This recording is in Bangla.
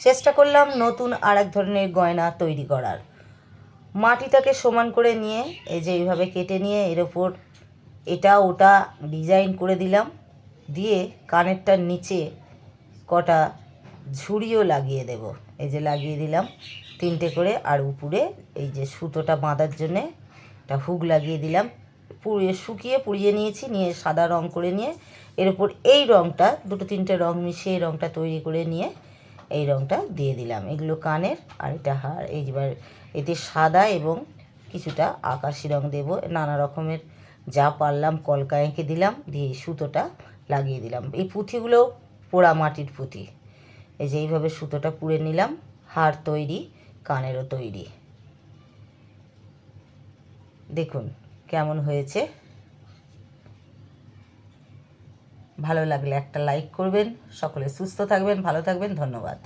চেষ্টা করলাম নতুন আর এক ধরনের গয়না তৈরি করার। মাটিটাকে সমান করে নিয়ে এই যে এইভাবে কেটে নিয়ে এর ওপর এটা ওটা ডিজাইন করে দিলাম, দিয়ে কানেরটার নিচে কটা ঝুড়িও লাগিয়ে দেব। এই যে লাগিয়ে দিলাম 3টে করে, আর উপরে এই যে সুতোটা বাঁধার জন্যে একটা হুক লাগিয়ে দিলাম। শুকিয়ে পুড়িয়ে নিয়েছি, নিয়ে সাদা রং করে নিয়ে এর ওপর এই রঙটা 2-3টে রং মিশিয়ে এই রঙটা তৈরি করে নিয়ে এই রঙটা দিয়ে দিলাম। এগুলো কানের, আর এটা হার। এইবার এতে সাদা এবং কিছুটা আকাশি রং দেব। নানা রকমের যা পারলাম কলকা এঁকে দিলাম, দিয়ে সুতোটা লাগিয়ে দিলাম। এই পুঁথিগুলো পোড়া মাটির পুঁথি। এই যে এইভাবে সুতোটা পুড়ে নিলাম। হার তৈরি, কানেরও তৈরি। দেখুন কেমন হয়েছে। ভালো লাগলে একটা লাইক করবেন। সকলে সুস্থ থাকবেন, ভালো থাকবেন। ধন্যবাদ।